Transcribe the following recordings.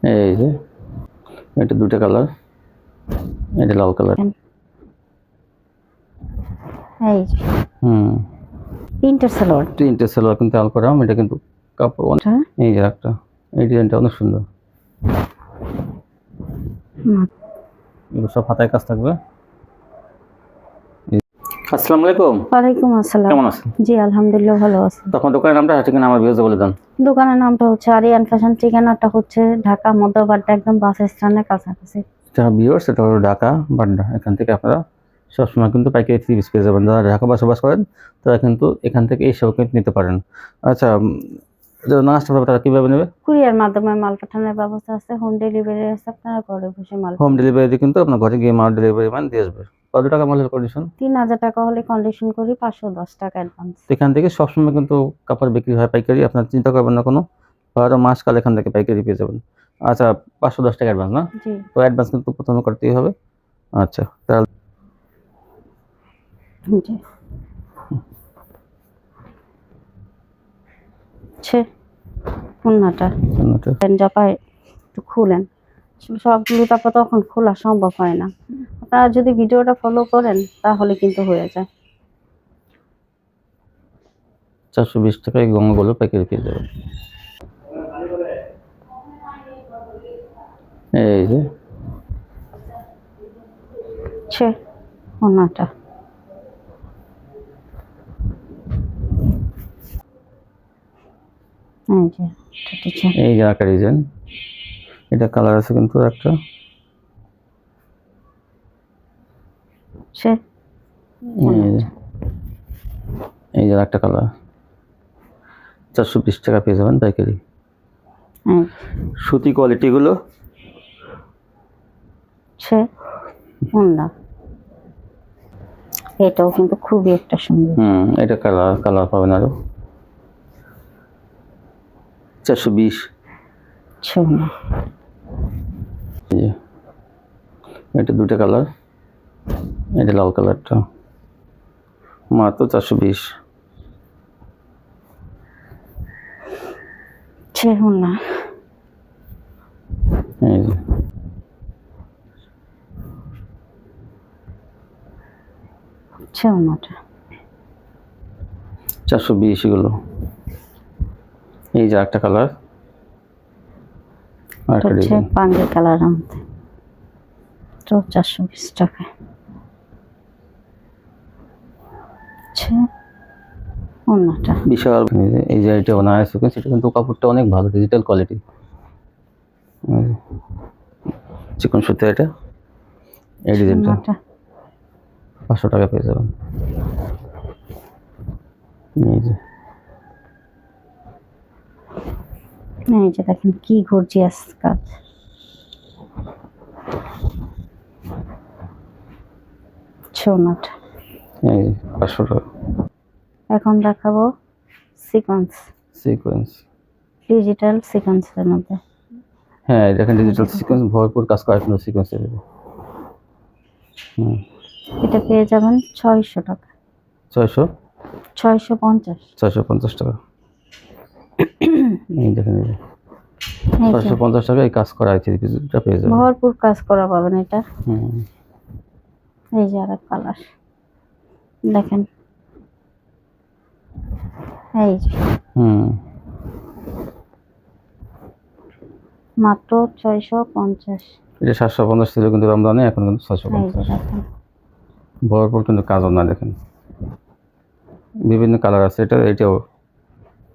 এই যে এটা দুটো কালার, এটা লাল কালার। এই যে প্রিন্টের সালোয়ার, তিনটে সালোয়ার কিন্তু আল করা, এটা কিন্তু কাপড় অনেক। এই যে একটা, এই ডিজাইনটা অনেক সুন্দর, এগুলো সব হাতায় কাজ থাকবে। আসসালামু আলাইকুম। ওয়ালাইকুম আসসালাম। কেমন আছেন? জি আলহামদুলিল্লাহ ভালো আছি। তখন দোকানের নামটা ঠিকানা আমার ভিউজে বলে দেন। দোকানের নামটা হচ্ছে আরিয়ান ফ্যাশন, ঠিকানাটা হচ্ছে ঢাকা মধ্যবাড্ডা, একদম বাস স্ট্যান্ডের কাছাকাছি। যারা ভিউয়ার্স, এটা হলো ঢাকা বাড্ডা। এখান থেকে আপনারা সবসময় কিন্তু পাইকারি 3 পিস পেয়ে যাবেন। যারা ঢাকা বসবাস করেন তারা কিন্তু এখান থেকে এই সব কিন্তু নিতে পারেন। আচ্ছা, যারা না আসতে পারবে তারা কীভাবে নেবে? কুরিয়ার মাধ্যমে মাল পাঠানোর ব্যবস্থা আছে, হোম ডেলিভারি আছে, আপনারা ঘরে বসে মাল হোম ডেলিভারি কিন্তু আপনার ঘরে গিয়ে মাল ডেলিভারি ম্যান দিয়ে আসবে। কত টাকা মালের কন্ডিশন? 3000 টাকা হলে কন্ডিশন করি, 510 টাকা অ্যাডভান্স। এখান থেকে সবসময় কিন্তু কাপড় বিক্রি হয় পাইকারি, আপনার চিন্তা করবেন না কোনো। 12 মাস কাল এখান থেকে পাইকারি পেয়ে যাবেন। আচ্ছা, 510 টাকা অ্যাডভান্স না? জি। তো অ্যাডভান্স কিন্তু প্রথমে করতেই হবে। আচ্ছা তাহলে জি ছে ওন্নাটা জাপায় একটু খুলেন, সবগুলো তারপর তখন খোলা সম্ভব হয় না। আপনারা যদি ভিডিওটা ফলো করেন তাহলে কিন্তু হয়ে যায়। 420 টাকায় গঙ্গাগুলো পাইকারি পেয়ে যাবেন। এই যে ছে ওন্নাটা, এই যে একটা ডিজাইন, এটা কালার আছে কিন্তু একটা। এই যে একটা কালার, 420 টাকা পেয়ে যাবেন পাইকারি। সুতি কোয়ালিটিগুলো এটাও কিন্তু খুবই একটা সুন্দর। এটা কালার পাবেন আরো। 420। এটা দুটো কালার, এটা লাল কালারটা, মাত্র 420। এই যে ওন্নাটা 420 এগুলো। এই যে একটা কালার, আরেকটা ডিজাইন পাঞ্জাবি কালার, আমাদের তো 420 টাকা। ওন্নাটা বিশাল। এই যে এটা বানায় আছে, সেটা কিন্তু কাপড়টা অনেক ভালো, ডিজিটাল কোয়ালিটি, চিকন সুতা। এটা এই ডিজাইনটা 500 টাকা পেয়ে যাবেন। এই যে দেখেন কি গর্জিয়াস কাজ। ওন্নাটা এই 500 টাকা। এখন দেখাবো সিকোয়েন্স, ডিজিটাল সিকোয়েন্সের মধ্যে। হ্যাঁ, দেখেন ডিজিটাল সিকোয়েন্স, ভরপুর কাজ করা কিন্তু সিকোয়েন্সের। এটা পেয়ে যাবেন 600 টাকা। 650 টাকা। এই দেখেন, এই 650 টাকা এই কাজ করা আছে, এটা পেয়ে যাবেন। ভরপুর কাজ করা পাবেন এটা। এই যে আর কালার দেখেন, এই যে মাত্র 650। এটা 750 ছিল কিন্তু রমজানে, এখন কিন্তু 650। ভরপুর কিন্তু কাজও না, দেখেন বিভিন্ন কালার আছে। এটাও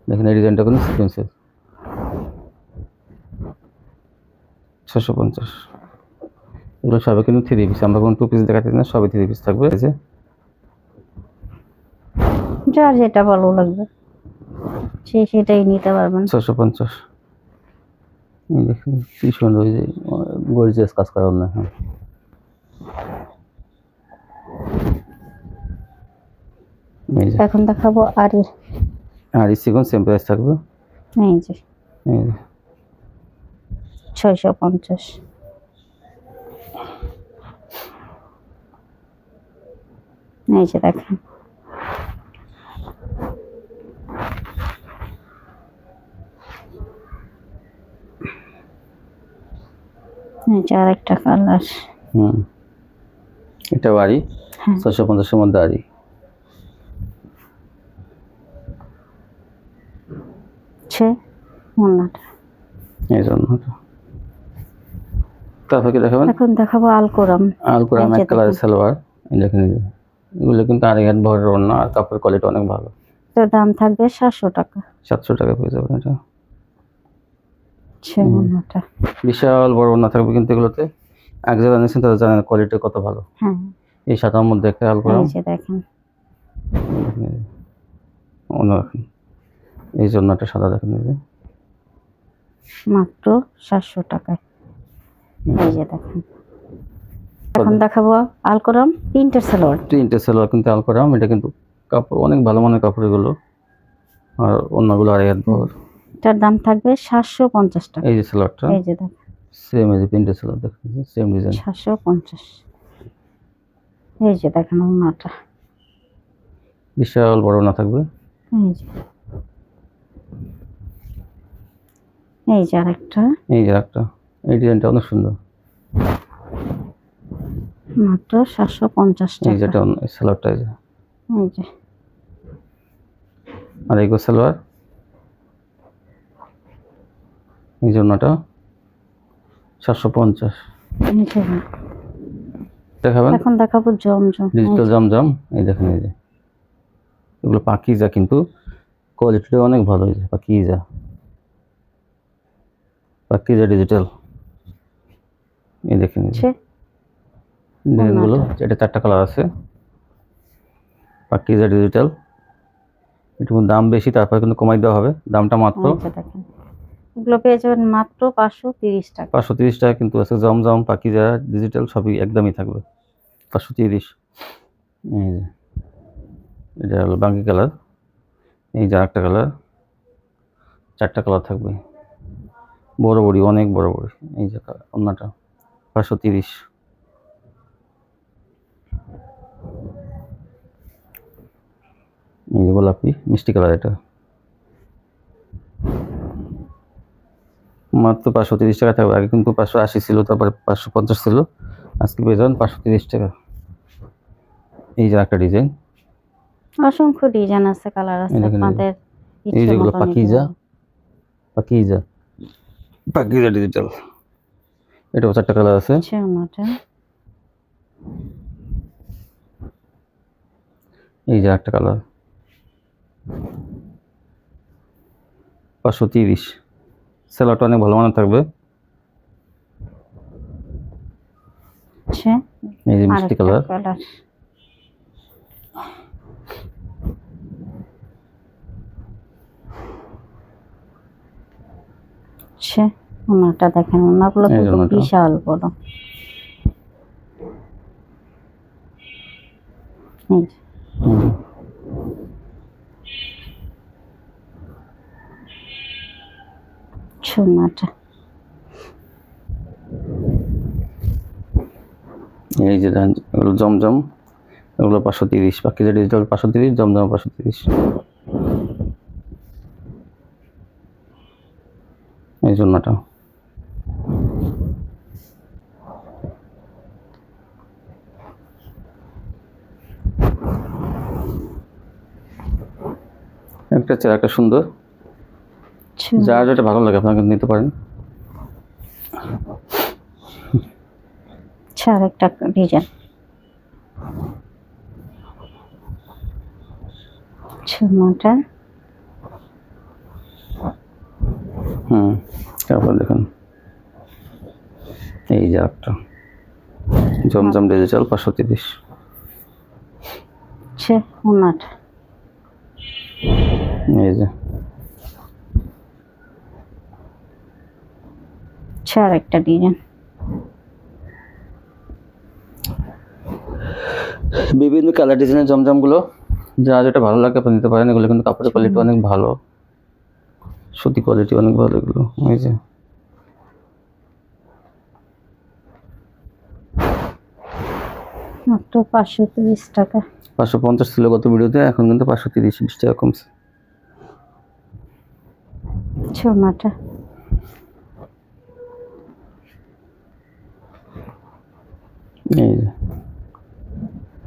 দেখেন, এই ডিজাইনটা কিন্তু সিকোয়েন্সের। 650 এগুলো সবই কিন্তু 3 পিস, আমরা কোনো 2 পিস দেখাচ্ছি না, সবই 3 পিস থাকবে। এই যে যার যেটা ভালো লাগবে সে সেটাই নিতে পারবেন। 650। এই দেখেন কি সুন্দর, এই যে গর্জিয়াস কাজ করা না। এখন দেখাবো আর সিকোয়েন্স সেম প্রাইস থাকবে। এই যে 650। এই যে দেখেন, এই যে আরেকটা কালার। হুম, এটা বাড়ি হ্যাঁ 650-এর মধ্যে আড়ি। হচ্ছে ওড়নাটা। এই জন্য তারপর কি দেখাবেন? এখন দেখাবো আলকোরাম। আলকুরাম এই যে এক কালারের দেখেন। সালোয়ার, এই দেখেন এই যে। এগুলো কিন্তু আড়াই হাত ভরের ওড়না আর কাপড়ের কোয়ালিটি অনেক ভালো। এটার দাম থাকবে 700 টাকা। 700 টাকা পেয়ে যাবেন এটা। হচ্ছে ওড়নাটা। বিশাল বড় ওড়না থাকবে কিন্তু এগুলোতে। আগে যারা নিয়েছেন তারা জানেন কোয়ালিটি কত ভালো। হ্যাঁ এই সাদার মধ্যে একটা আলকুরাম, এই যে দেখেন। অন্য দেখেন এই যে ওড়নাটা সাদা দেখেন এই যে। মাত্র 700 টাকায়। এই যে দেখেন। এখন দেখাবো আলকোরাম প্রিন্টের সালোয়ার। প্রিন্টের সালোয়ার কিন্তু আলকুরাম, এটা কিন্তু কাপড় অনেক ভালো মানের কাপড় এগুলো। আর অন্যগুলো আড়াই হাত ভর। এটার দাম থাকবে 750 টাকা। এই যে সালোয়ারটা এই যে দেখেন সেম, এই যে প্রিন্টের সালোয়ার দেখেন সেম ডিজাইন। 750। এই যে দেখেন ওড়নাটা। বিশাল বড় ওড়না থাকবে। এই যে এই যে আরেকটা এই যে একটা, এই ডিজাইনটা অনেক সুন্দর। মাত্র 750 এই টাকা। যেটা এই সালোয়ারটা এই যে। এই যে আর এই সালোয়ার, এই যে ওড়নাটা 750। এই যে দেখাবেন এখন দেখাবো জমজম। ডিজিটাল জমজম, এই দেখেন এই যে। এগুলো পাকিজা কিন্তু কোয়ালিটিটা অনেক ভালো, এই যে পাকিজা, পাকিজা ডিজিটাল। এই দেখেন এই যে হচ্ছে ডিজাইনগুলো, এটা 4টা কালার আছে। পাকিজা ডিজিটাল। একটু দাম বেশি, তারপর কিন্তু কমাই দেওয়া হবে দামটা মাত্র এই যে দেখেন। এগুলো পেয়ে যাবেন মাত্র 530 টাকা। 530 টাকা কিন্তু আছে। জমজম, পাকিজা ডিজিটাল সবই একদমই থাকবে 530। এই যে এটা হলো বাঙ্গি কালার, এই যে আরেকটা কালার, 4টা কালার থাকবে। বড় বড়ি, অনেক বড় বড়ি। এই যে ওড়নাটা 530। এই যে গোলাপি মিষ্টি কালার, এটা মাত্র 530 টাকা থাকবে। আগে কিন্তু 580 ছিল, তারপরে 550 ছিল, আজকে পেয়ে যাবেন 530 টাকা। এই যে একটা ডিজাইন, অসংখ্য ডিজাইন আছে, কালার আছে, এই দেখেন আপনাদের এই ইচ্ছে যেগুলো মতো নিতে পাকিজা, পারেন। পাকিজা, পাকিজা ডিজিটাল। এটাও 4টা কালার আছে। হচ্ছে ওড়নাটা। এই যে একটা কালার 530। সেলারটা অনেক ভালো মানের থাকবে। হচ্ছে এই যে মিষ্টি আরেকটা কালার, কালার। হচ্ছে ওড়নাটা দেখেন, ওড়নাগুলো এই যে কিন্তু ওড়নাটা। বিশাল বড়। এই যে ওড়নাটা। এই যে এগুলো জমজম, এগুলো 530। পাকিজা ডিজিটাল 530, জমজম 530। এই জন্যটা একটা চেয়ার, একটা সুন্দর, যার যেটা ভালো লাগে আপনাকে নিতে পারেন। আচ্ছা আরেকটা ডিজাইন। ওড়নাটা। তারপর দেখুন এই যে একটা জমজম ডিজিটাল 530। হচ্ছে ওড়নাটা। এই যে আচ্ছা আরেকটা ডিজাইন। বিভিন্ন কালার ডিজাইনের জমজমগুলো, যা যেটা ভালো লাগে আপনি নিতে পারেন। এগুলো কিন্তু কাপড়ের কোয়ালিটি অনেক ভালো, সুতি কোয়ালিটি অনেক ভালো এগুলো। এই যে মাত্র 530 টাকা। 550 ছিল গত ভিডিওতে, এখন কিন্তু 530, 20 টাকা কমছে। ওড়নাটা।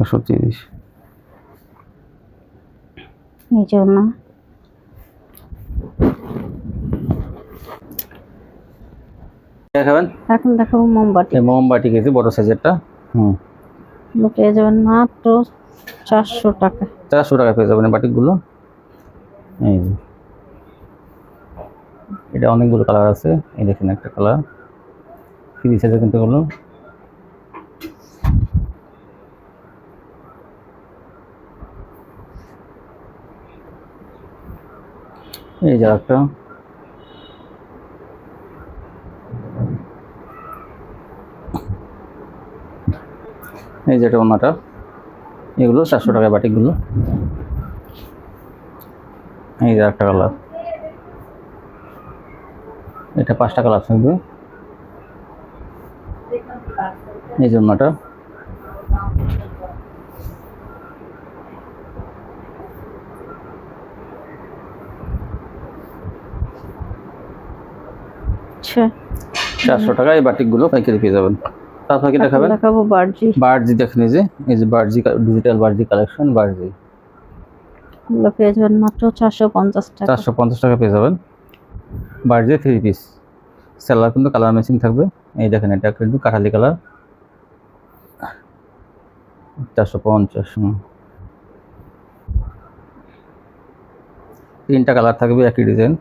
430। এই যে ওড়না, দেখাবেন এখন দেখাবো মোমবাতি। এই মোমবাতি কেজি বড় সাইজেরটা। এগুলো পেয়ে যাবেন মাত্র 400 টাকা। 400 টাকা পেয়ে যাবেন এই বাটিকগুলো। এই যে এটা অনেকগুলো কালার আছে, এই দেখেন একটা কালার ফ্রি সাইজের কিন্তু হলো। এই যে একটা, এই যে এটা ওনাটা, এগুলো 400 টাকা বাটিকগুলো। এই যে একটা কালার, এটা 5টা কালার থাকবে। এই যে ওনাটা, আচ্ছা 400 টাকা এই বাটিকগুলো পাইকারি পেয়ে যাবেন। তারপর কি এখন দেখাবেন? দেখাবো বার্জি। বার্জি দেখেন, এই যে বার্জি ডিজিটাল বার্জি কালেকশন বার্জি, এগুলো পেয়ে যাবেন মাত্র 450 টাকা। 450 টাকা পেয়ে যাবেন। বার্জি 3 পিস, সেলার কিন্তু কালার ম্যাচিং থাকবে। এই দেখেন এটা কিন্তু কাঠালি কালার, 450। 3টা কালার থাকবে একই ডিজাইন।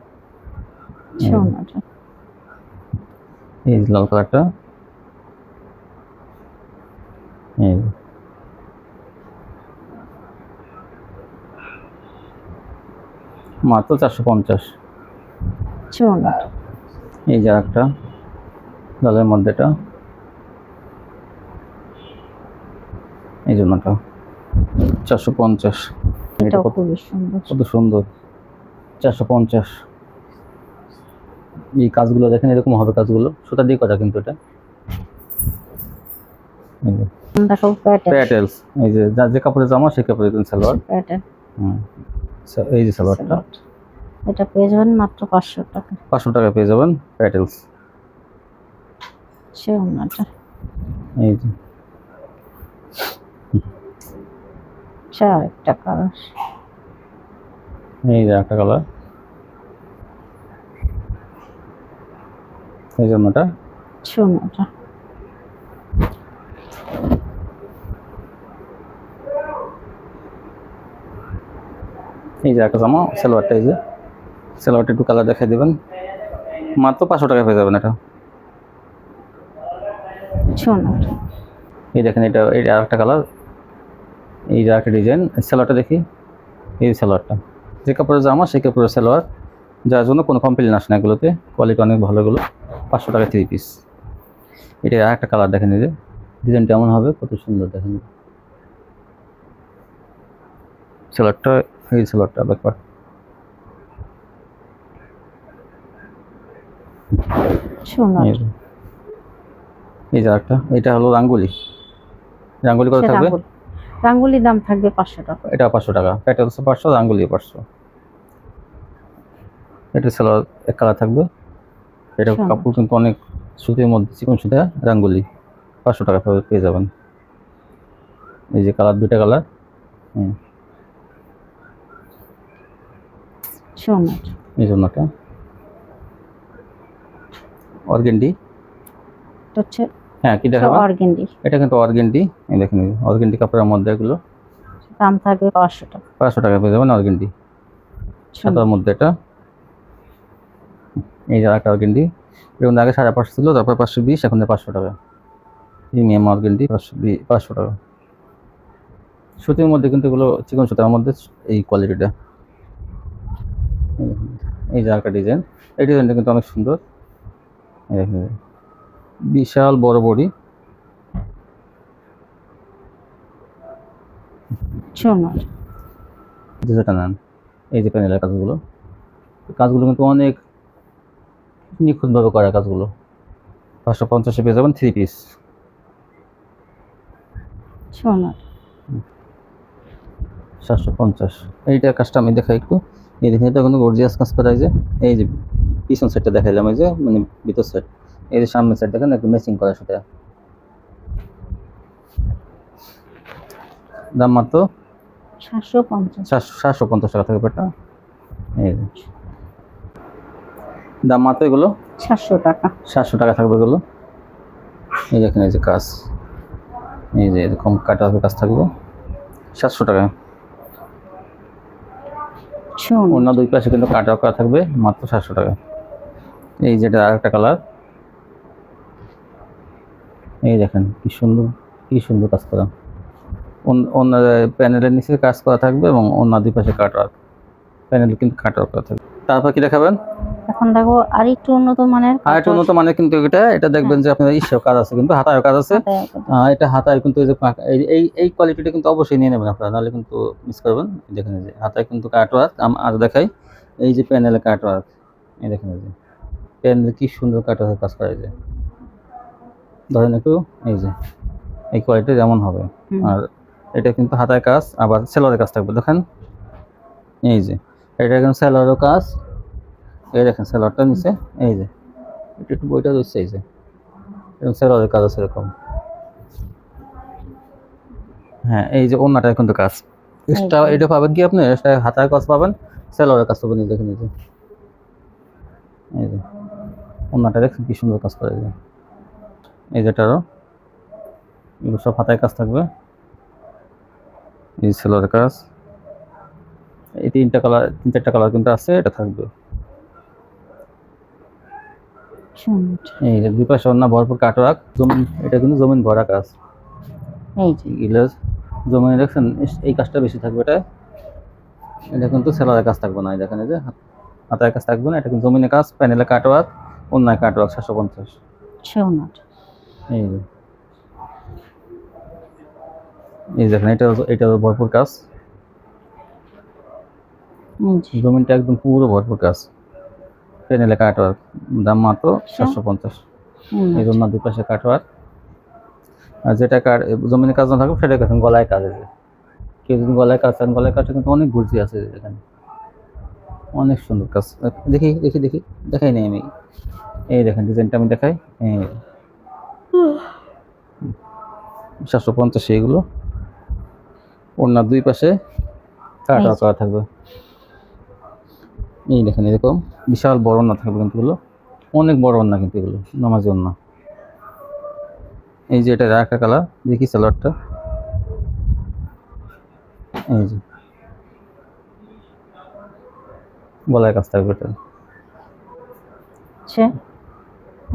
সোনাটা এই যে লাল কালারটা, এই যে। মাত্র 450। সোনাটা এই যে একটা লালের মধ্যে এটা, এই জন্যটা 450। এটা এটাও কত খুবই সুন্দর। কত সুন্দর, 450। এই কাজগুলো দেখেন, এরকম হবে কাজগুলো, সুতা দিয়ে করা কিন্তু এটা। দেখাবো প্যাটেল। প্যাটেলস, এই যে যার যে কাপড়ের জামা সেই কাপড়ের সালোয়ার। প্যাটেল এই যে সালোয়ারটা, এটা পেয়ে যাবেন মাত্র 500 টাকা। 500 টাকা পেয়ে যাবেন প্যাটেলস। সোনাটা এই যে একটা কালার, এই যে একটা কালার, এই জন্যটা। সোনাটা এই যে একটা জামা সালোয়ারটা, এই যে সালোয়ারটা একটু কালার দেখাই দেবেন, মাত্র 500 টাকা পেয়ে যাবেন এটা। সোনাটা এই দেখেন এটা আরেকটা কালার, এই যে একটা ডিজাইন। সালোয়ারটা দেখি, এই সালোয়ারটা যে কাপড়ের জামা সেই কাপড়ের সালোয়ার, যার জন্য কোনো কমপ্লেন আসে না, এগুলোতে কোয়ালিটি অনেক ভালো। এগুলো 500 টাকা 3 পিস। এটা আরেকটা কালার দেখেন, এই যে ডিজাইনটা এমন হবে, কত সুন্দর দেখেন সালোয়ারটা। এই সালোয়ারটা ব্যাপার, সোনাটা এই যে আরেকটা, এটা হলো রাঙ্গুলি। রাঙ্গুলি কত থাকবে? রাঙ্গুলির দাম থাকবে 500 টাকা। এটা 500 টাকা, প্যাটেলস 500, রাঙ্গুলি 500। এটা সালোয়ার এক কালার থাকবে। এটা কাপড় কিন্তু অনেক সুতির মধ্যে, চিকন সুতা, রাঙ্গুলি 500 টাকা পেয়ে যাবেন। এই যে কালার, 2টা কালার। সোনাটা এই জন্যটা অর্গেন্ডি, হচ্ছে হ্যাঁ কি দেখাবেন? অর্গেন্ডি। এটা কিন্তু অর্গেন্ডি, এই দেখেন অর্গেন্ডি কাপড়ের মধ্যে এগুলো, দাম থাকবে 500 টাকা। 500 টাকা পেয়ে যাবেন অর্গেন্ডি সাদার মধ্যে এটা। এই যে একটা অর্গেন্ডি, এর মধ্যে আগে 550 ছিল, তারপর 520, এখন 500 টাকা। প্রিমিয়াম অর্গেন্ডি 500 টাকা। সুতির মধ্যে কিন্তু এগুলো চিকন সুতার মধ্যে এই কোয়ালিটিটা। এই যে একটা ডিজাইন, এই ডিজাইনটা কিন্তু অনেক সুন্দর। বিশাল বড় বডি, যেটা নেন। এই যে প্যানেলের কাজগুলো কিন্তু অনেক নিখুঁতভাবে করা কাজগুলো। 550 পেয়ে যাবেন 3 পিস। 750। এইটা কাজটা আমি দেখাই একটু, এই দেখেন এটা কিন্তু গর্জিয়াস কাজ করা। এই যে পিছন সাইডটা দেখাইলাম, এই যে মানে ভিতর সাইড, এই যে সামনের সাইড দেখেন একটু ম্যাচিং করা সেটা। দাম মাত্র 750। 750 টাকা থাকবে এটা। এই যে দাম মাত্র এগুলো 700 টাকা। 700 টাকা থাকবে এগুলো। এই দেখেন এই যে কাজ, এই যে এরকম কাটার কাজ থাকবে 700 টাকায়। শুন অন্য দুই পাশে কিন্তু কাটা করা থাকবে মাত্র 700 টাকা। এই যেটা আরেকটা কালার, এই দেখেন কি সুন্দর কাজ করা। অন্য প্যানেলের নিচে কাজ করা থাকবে এবং অন্য দুই পাশে কাটা, প্যানেল কিন্তু কাটা করা থাকবে। তারপর কি দেখাবেন? এখন দেখো আর একটু উন্নত মানের আর একটু উন্নত মানের কিন্তু এটা দেখবেন যে আপনার ইসেও কাজ আছে, কিন্তু হাতায় কাজ আছে। এটা হাতায় কিন্তু এই যে এই কোয়ালিটিটা কিন্তু অবশ্যই নিয়ে নেবেন আপনারা, নাহলে কিন্তু মিস করবেন। দেখেন এই যে হাতায় কিন্তু কাটওয়ার্ক, আর দেখাই এই যে প্যানেলে কাটওয়ার্ক, এই দেখেন এই যে প্যানেলে কি সুন্দর কাটওয়ার্ক কাজ করা যায়। ধরেন একটু এই যে এই কোয়ালিটি যেমন হবে। আর এটা কিন্তু হাতায় কাজ, আবার সেলোয়ারের কাজ থাকবে। দেখেন এই যে এটা এখন সেলোয়ারের কাজ, এই দেখেন সেলোয়ারটা নিচে, এই যে এটা একটু বইটা দিচ্ছে, এই যে এবং সেলোয়ারের কাজ আছে এরকম। হ্যাঁ, এই যে ওন্নাটা কিন্তু কাজ এক্সট্রা, এটা পাবেন কি আপনি এক্সট্রা হাতার কাজ পাবেন, সেলোয়ারের কাজ পাবেন। এই দেখেন এই যে ওন্নাটা দেখেন কি সুন্দর কাজ করে। এই যেটারও এগুলো সব হাতায় কাজ থাকবে। এই সেলোয়ারের কাজ, এই তিন চারটা কালার কিন্তু আছে, এটা থাকবে। এই যে দুই পাশে ওন্না ভরপুর কাটওয়ার্ক, জমিন, এটা কিন্তু জমিন ভরা কাজ। এই যে গিলাস জমিনে দেখছেন এই কাজটা বেশি থাকবে। এটা কিন্তু সেলোয়ারের কাজ থাকবে না। এই দেখেন এই যে হাতায় কাজ থাকবে না, এটা কিন্তু জমিনে কাজ, প্যানেলে কাটওয়ার্ক, অন্যায় কাটওয়ার্ক 750। এই যে এই দেখেন এটা ভরপুর কাজ, জমিনটা একদম পুরো ভরপুর কাজ, প্যানেলে কাটওয়ার্ক, দাম মাত্র 750। এই জন্য দুই পাশে কাটওয়ার্ক। আর যেটা জমিনে কাজ না থাকবে সেটা দেখেন গলায় কাজ আছে। কেউ যদি গলায় কাজ চান, গলায় কাজটা কিন্তু অনেক ঘুরতি আছে, এখানে অনেক সুন্দর কাজ। দেখি দেখাই নাই আমি, এই দেখেন ডিজাইনটা আমি দেখাই। 750 এগুলো, ওড়নার দুই পাশে কাটা করা থাকবে। এই দেখেন এরকম বিশাল বড় ওড়না থাকবে, কিন্তু এগুলো অনেক বড় ওড়না, কিন্তু এগুলো নামাজি ওড়না। এই যে এটা আরেকটা কালার, দেখি সালোয়ারটা, এই যে গলায় কাজ থাকবে। এটা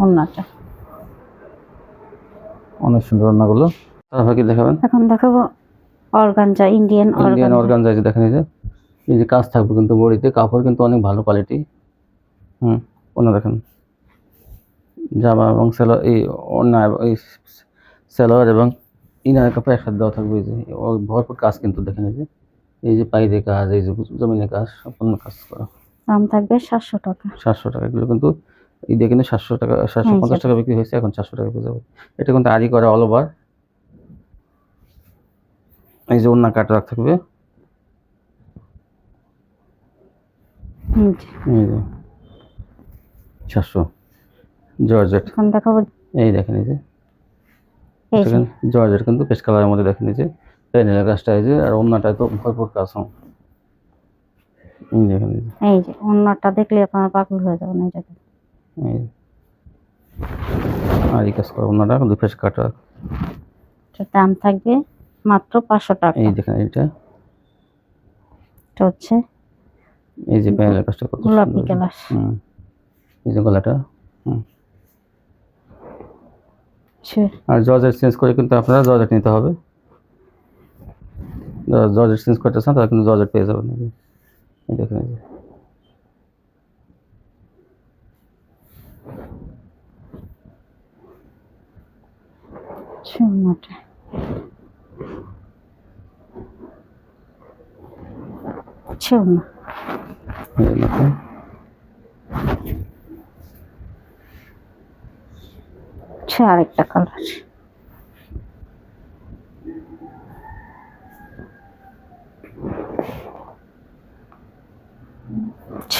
ওন্নাটা অনেক সুন্দর ওড়নাগুলো। তারপর কি দেখাবেন? এখন দেখাবো অর্গানজা, ইন্ডিয়ান অর্গানজা। এই যে দেখেন এই যে কাজ থাকবে কিন্তু বডিতে, কাপড় কিন্তু অনেক ভালো কোয়ালিটি। ওড়না দেখেন, জামা এবং সেলোয়ার, এই ওড়না এই সেলোয়ার এবং ইনার কাপড় একসাথে দেওয়া থাকবে। এই যে ভরপুর কাজ কিন্তু দেখেন, এই যে পাইরে কাজ, এই যে জমিনে কাজ, সম্পূর্ণ কাজ করা। দাম থাকবে 700 টাকা। 700 টাকা এগুলো কিন্তু, এই দিয়ে কিন্তু 700 টাকা 750 টাকা বিক্রি হয়েছে, এখন 700 টাকা পেয়ে যাবে। এটা কিন্তু আরি করা অল ওভার। এই যে ওড়না কাটা থাকবে, এই যে 700 জর্জেট। এখন দেখাবো এই দেখেন এই যে জর্জেট কিন্তু পেস্ট কালারের মধ্যে, দেখেন এই যে প্যানেলের কাজটা, এই যে আর ওড়নাটা তো ভরপুর কাজ। এই দেখেন এই যে ওড়নাটা দেখলে আপনারা পাগল হয়ে যাবেন। এই দেখেন আর এই কাজ করা ওড়নাটা দুই পাশে কাটা। দাম থাকবে মাত্র 500 টাকা। এই দেখেন এটা হচ্ছে এই যে প্যানেলের কাজটা কত গোলাপি কালার। এই যে গলাটা। আর জর্জেট চেঞ্জ করে কিন্তু আপনারা জর্জেট নিতে হবে। জর্জেট চেঞ্জ করতে চান তাহলে কিন্তু জর্জেট পেয়ে যাবেন। এই দেখেন এই যে ওড়নাটা আরেকটা কালার।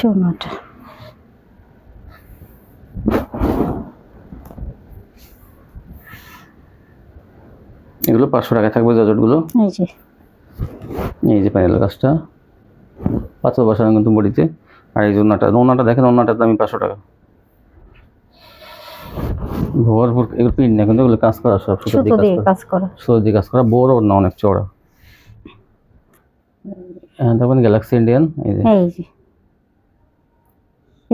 ওড়নাটা এগুলো 500 টাকা থাকবে জর্জেটগুলো। এই যে এই যে প্যানেলের কাজটা 500 বসানো কিন্তু বডিতে। আর এই যে ওনাটা দেখেন, ওনাটার দামই 500 টাকা। ভরপুর এগুলো প্রিন্ট না, কিন্তু এগুলো কাজ করা সব সুতো সুতো দিয়ে দিয়ে কাজ করা। সুতো দিয়ে কাজ করা, বড় না অনেক চওড়া। হ্যাঁ দেখবেন গ্যালাক্সি ইন্ডিয়ান। এই যে এই যে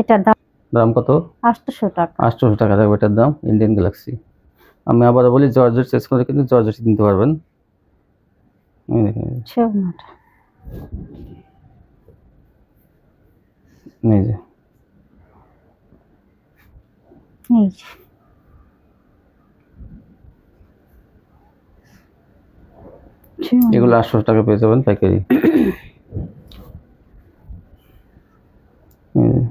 এটার দাম দাম কত? 800 টাকা। 800 টাকা থাকবে এটার দাম, ইন্ডিয়ান গ্যালাক্সি। আমি আবার বলি জর্জেট চেঞ্জ করে কিন্তু জর্জেট কিনতে পারবেন। এই দেখেন, ছে ওড়নাটা। এই যে এই যে ছে ওড়না। এগুলো 800 টাকা পেয়ে যাবেন পাইকারি। এই যে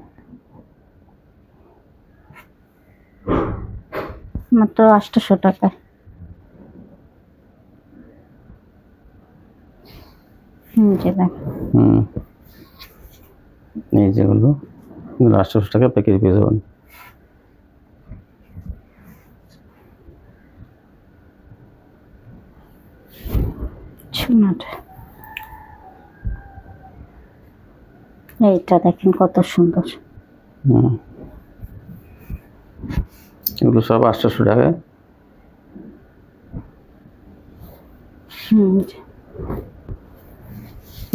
মাত্র 800 টাকা। যে দেখ এই যেগুলো 800 টাকা প্যাকেজ পেয়ে যাবেন। সোনাটা। এইটা দেখেন কত সুন্দর। এগুলো সব 800 টাকা।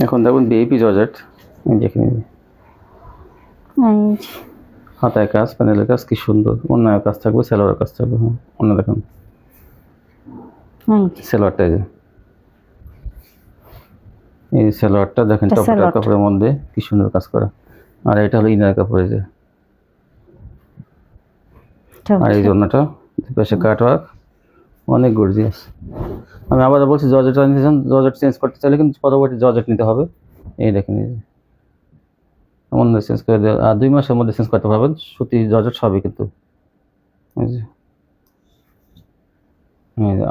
এখন দেখুন বিএপি জর্জেট, দেখেন এই যে হাতায় কাজ, প্যানেলের কাজ কি সুন্দর, অন্য কাজ থাকবে, সেলোয়ার কাজ থাকবে। হ্যাঁ অন্য দেখুন এই যে সেলোয়ারটা, এই সেলোয়ারটা দেখেন এটা টপটার সালোয়ার। কাপড়ের মধ্যে কি সুন্দর কাজ করা। আর এটা হলো ইনার কাপড়ে যে, এটা আর এই জন্যটা পাশে কাট ওয়ার্ক, অনেক গর্জিয়াস। আমি আবার বলছি জর্জেট নিতে চান, জর্জেট চেঞ্জ করতে চাইলে কিন্তু পরবর্তী জর্জেট নিতে হবে। এই দেখেন এই যে এমন চেঞ্জ করে দেওয়া, আর 2 মাসের মধ্যে চেঞ্জ করতে পারবেন, সুতি জর্জেট সবই কিন্তু। এই যে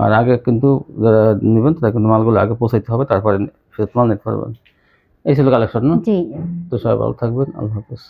আর আগে কিন্তু যারা নেবেন তারা কিন্তু মালগুলো আগে পৌঁছাইতে হবে, তারপরে ফেরত মাল নিতে পারবেন। এই ছিল কালেকশন না? জি। তো সবাই ভালো থাকবেন, আল্লাহ হাফেজ।